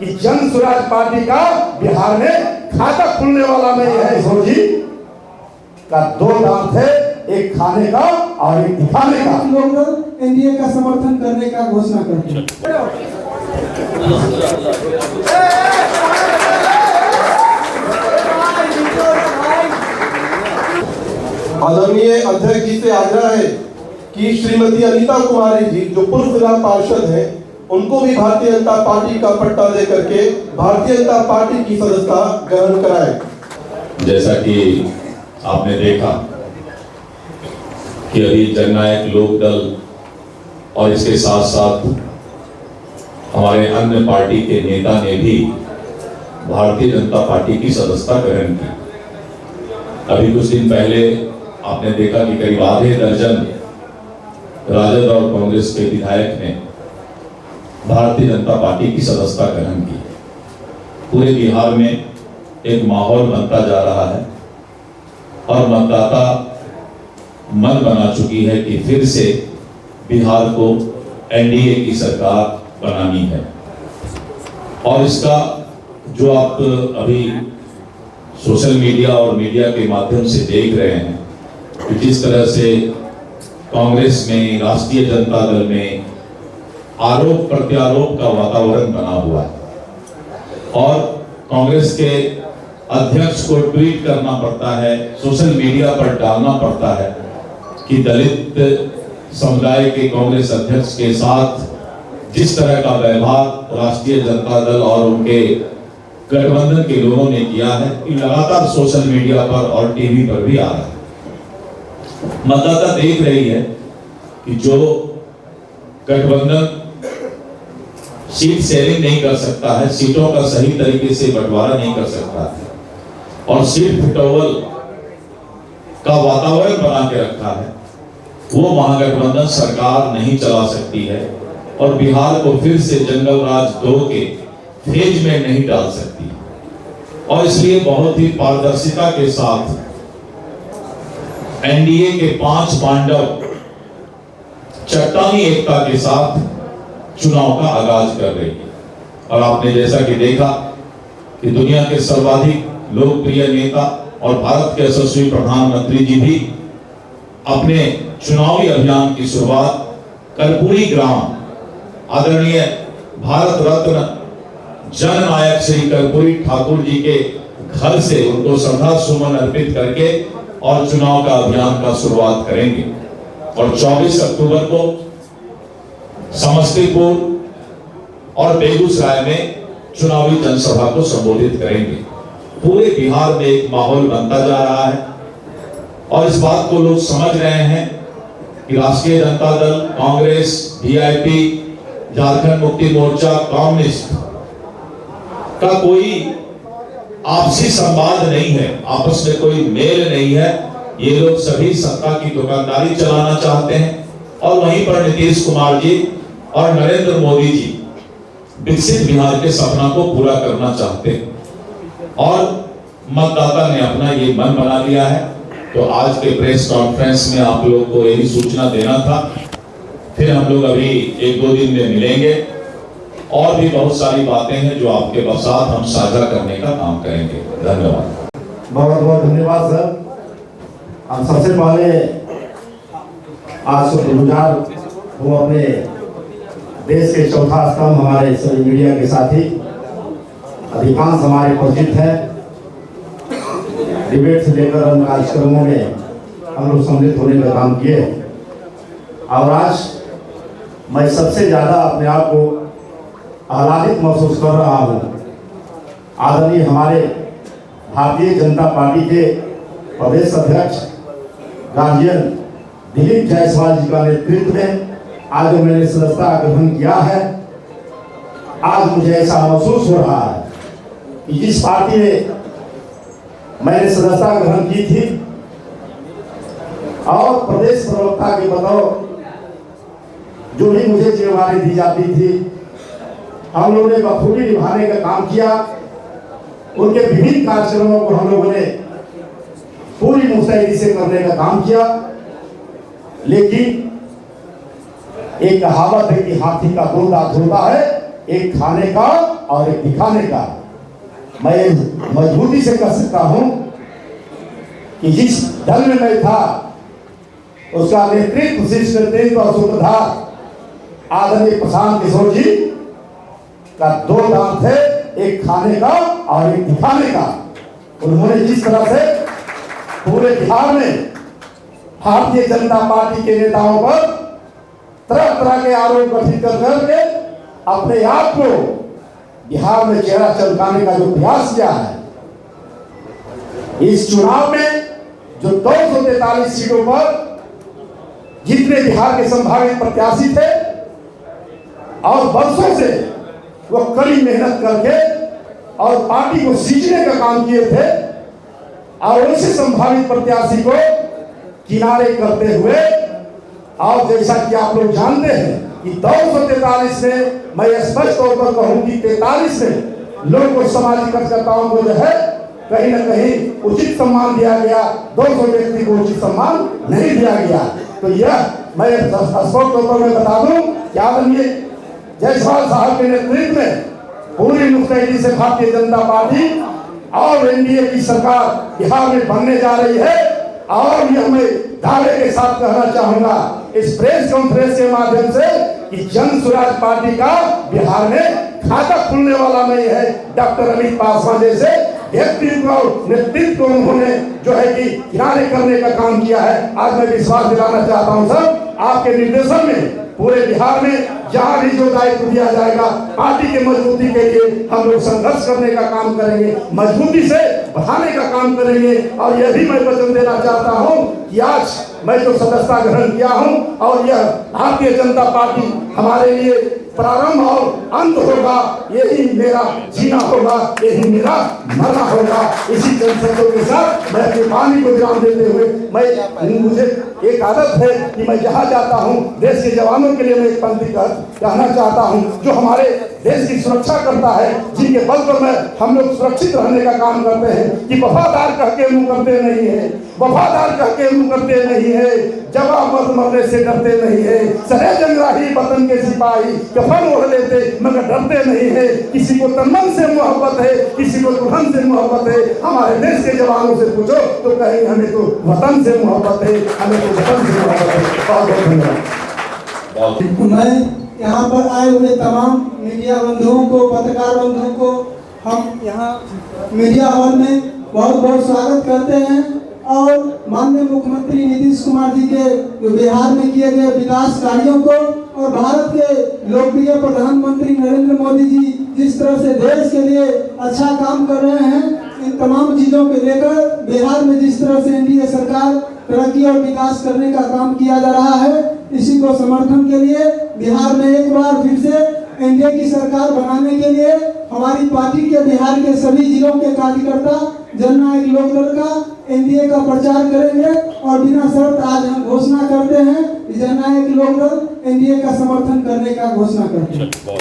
कि जन स्वराज पार्टी का बिहार में खाता खुलने वाला नहीं है। जी का दो दांत है, एक खाने का और एक दिखाने का। लोग एनडीए का समर्थन करने का घोषणा करते हैं। आदरणीय अध्यक्ष जी से आग्रह है कि श्रीमती अनीता कुमारी जी जो पूर्व जिला पार्षद है, उनको भी भारतीय जनता पार्टी का पट्टा दे करके भारतीय जनता पार्टी की सदस्यता ग्रहण कराए। जैसा कि आपने देखा कि अभी जननायक लोक दल और इसके साथ साथ हमारे अन्य पार्टी के नेता ने भी भारतीय जनता पार्टी की सदस्यता ग्रहण की। अभी कुछ दिन पहले आपने देखा कि करीब आधे दर्जन राजद और कांग्रेस के विधायक ने भारतीय जनता पार्टी की सदस्यता ग्रहण की। पूरे बिहार में एक माहौल बनता जा रहा है और मतदाता मन बना चुकी है कि फिर से बिहार को एनडीए की सरकार बनानी है। और इसका जो आप अभी सोशल मीडिया और मीडिया के माध्यम से देख रहे हैं कि जिस तरह से कांग्रेस में, राष्ट्रीय जनता दल में आरोप प्रत्यारोप का वातावरण बना हुआ है और कांग्रेस के अध्यक्ष को ट्वीट करना पड़ता है, सोशल मीडिया पर डालना पड़ता है कि दलित समुदाय के कांग्रेस अध्यक्ष के साथ जिस तरह का व्यवहार राष्ट्रीय जनता दल और उनके गठबंधन के लोगों ने किया है, लगातार सोशल मीडिया पर और टीवी पर भी आ रहा है। मतदाता देख रही है कि जो गठबंधन सीट शेयरिंग नहीं कर सकता है, सीटों का सही तरीके से बंटवारा नहीं कर सकता है और सीट फिटोवल का वातावरण बना के रखा है, वो महागठबंधन सरकार नहीं चला सकती है और बिहार को फिर से जंगल राज 2 के फेज में नहीं डाल सकती। और इसलिए बहुत ही पारदर्शिता के साथ एनडीए के 5 पांडव चट्टानी एकता के साथ चुनाव का आगाज कर रही है। और आपने जैसा कि देखा कि दुनिया के सर्वाधिक लोकप्रिय नेता और भारत के यशस्वी प्रधानमंत्री जी भी अपने चुनावी अभियान की शुरुआत कर्पूरी ग्राम आदरणीय भारत रत्न जननायक श्री कर्पूरी ठाकुर जी के घर से उनको श्रद्धा सुमन अर्पित करके और चुनाव का अभियान का शुरुआत करेंगे। और 24 अक्टूबर को समस्तीपुर और बेगूसराय में चुनावी जनसभा को संबोधित करेंगे। पूरे बिहार में एक माहौल बनता जा रहा है और इस बात को लोग समझ रहे हैं कि राष्ट्रीय जनता दल, कांग्रेस, वीआईपी, झारखंड मुक्ति मोर्चा, कम्युनिस्ट का कोई आपसी संवाद नहीं है, आपस में कोई मेल नहीं है। ये लोग सभी सत्ता की दुकानदारी चलाना चाहते हैं और वहीं पर नीतीश कुमार जी और नरेंद्र मोदी जी विकसित बिहार के सपना को पूरा करना चाहते हैं और मतदाता ने अपना ये मन बना लिया है। तो आज के प्रेस कॉन्फ्रेंस में आप लोगों को यही सूचना देना था। फिर हम लोग अभी 1-2 दिन में मिलेंगे और भी बहुत सारी बातें हैं जो आपके साथ हम साझा करने का काम करेंगे। धन्यवाद। बहुत बहुत धन्यवाद सर। हम सबसे पहले आज शुक्रगुजार हूँ अपने देश के चौथा स्तंभ हमारे सभी मीडिया के साथी, अधिकांश हमारे परिचित हैं। डिबेट से लेकर अन्य कार्यक्रमों में हम लोग सम्मिलित होने का काम किए और आज मैं सबसे ज़्यादा अपने आप को आह्लादित महसूस कर रहा हूँ। आदरणीय हमारे भारतीय जनता पार्टी के प्रदेश अध्यक्ष गार्जियन दिलीप जायसवाल जी का नेतृत्व में आज मैंने सदस्यता ग्रहण किया है। आज मुझे ऐसा महसूस हो रहा है कि जिस पार्टी में मैंने सदस्यता ग्रहण की थी और प्रदेश प्रवक्ता के बतौर जो भी मुझे जिम्मेवारी दी जाती थी, हम लोगों ने बखूबी निभाने का काम किया। उनके विभिन्न कार्यक्रमों को हम लोगों ने पूरी मुस्तैदी से करने का काम किया। लेकिन एक कहावत है कि हाथी का दो दांत होता है एक खाने का और एक दिखाने का। मैं मजबूती से कह सकता हूं कि जिस दल में मैं था उसका नेतृत्व, शीर्ष नेतृत्व और सूत्रधार आदरणीय प्रशांत किशोर जी का दो दांत है, एक खाने का और एक दिखाने का। उन्होंने जिस तरह से पूरे बिहार में भारतीय जनता पार्टी के नेताओं पर तरह तरह के आरोप गठित कर करके अपने आप को बिहार में चेहरा चमकाने का जो प्रयास किया है, इस चुनाव में जो 243 सीटों पर जितने बिहार के संभावित प्रत्याशी थे और वर्षों से वो कड़ी मेहनत करके और पार्टी को सींचने का काम किए थे, और उसी संभावित प्रत्याशी को किनारे करते हुए, और जैसा कि आप लोग जानते हैं कि 243 में मैं स्पष्ट तौर पर कहूं कि 43 में लोग को सामाजिक कार्यकर्ताओं को जो है कहीं न कहीं उचित सम्मान दिया गया, 200 व्यक्ति को उचित सम्मान नहीं दिया गया। तो यह मैं स्पष्ट तौर पर मैं बता दूं कि आदरणीय जायसवाल साहब के नेतृत्व में पूरी मुस्तैदी से भारतीय जनता पार्टी और एनडीए की सरकार बिहार में बनने जा रही है। और यह मैं दावे के साथ कहना चाहूंगा इस प्रेस कॉन्फ्रेंस के माध्यम से कि जन स्वराज पार्टी का बिहार में खाता खुलने वाला नहीं है। डॉक्टर अमित पासवान जैसे व्यक्तित्व और नेतृत्व को उन्होंने जो है कि किनारे करने का काम किया है। आज मैं विश्वास दिलाना चाहता हूं सर, आपके निर्देशन में पूरे बिहार में जहां भी जो दायित्व दिया जाएगा, पार्टी के मजबूती के लिए हम लोग संघर्ष करने का काम करेंगे, मजबूती से बढ़ाने का काम करेंगे। और यह भी मैं वचन देना चाहता हूं कि आज मैं जो सदस्यता ग्रहण किया हूं और यह भारतीय जनता पार्टी हमारे लिए प्रारंभ और अंत होगा, यही मेरा जीना होगा, यही मेरा मरना होगा। इसी जनशब्दों के साथ मैं अपनी वाणी को विराम देते हुए मुझे एक आदत है कि मैं जहाँ जाता हूँ देश के जवानों के लिए मैं एक पंक्ति कहना चाहता हूँ, जो हमारे देश की सुरक्षा करता है, जिनके बल पर मैं हम लोग सुरक्षित रहने का काम करते हैं कि वफादार कह के मुँह करते नहीं है, वफादार कह के मुँह करते नहीं है, जवाब मत मरने से डरते नहीं है, सरे जंगराही वतन के सिपाही कफन ओढ़ लेते मगर डरते नहीं है। किसी को तन से मोहब्बत है, किसी को दुल्हन से मोहब्बत है। हमारे देश के जवानों से पूछो तो कहेंगे हमें तो वतन से मोहब्बत है, हमें तो वतन से मोहब्बत है। बहुत बहुत धन्यवाद। मैं यहाँ पर आए हुए तमाम मीडिया बंधुओं को, पत्रकार बंधुओं को हम यहाँ मीडिया हॉल में बहुत बहुत स्वागत करते हैं। और माननीय मुख्यमंत्री नीतीश कुमार जी के बिहार में किए गए विकास कार्यों को और भारत के लोकप्रिय प्रधानमंत्री नरेंद्र मोदी जी जिस तरह से देश के लिए अच्छा काम कर रहे हैं, इन तमाम चीज़ों को लेकर बिहार में जिस तरह से एनडीए सरकार तरक्की और विकास करने का काम किया जा रहा है, इसी को समर्थन के लिए बिहार में एक बार फिर से एनडीए की सरकार बनाने के लिए हमारी पार्टी के बिहार के सभी जिलों के कार्यकर्ता जननायक लोकदल का एनडीए का प्रचार करेंगे। और बिना शर्त आज हम घोषणा करते हैं कि जननायक लोकदल एनडीए का समर्थन करने का घोषणा करते हैं।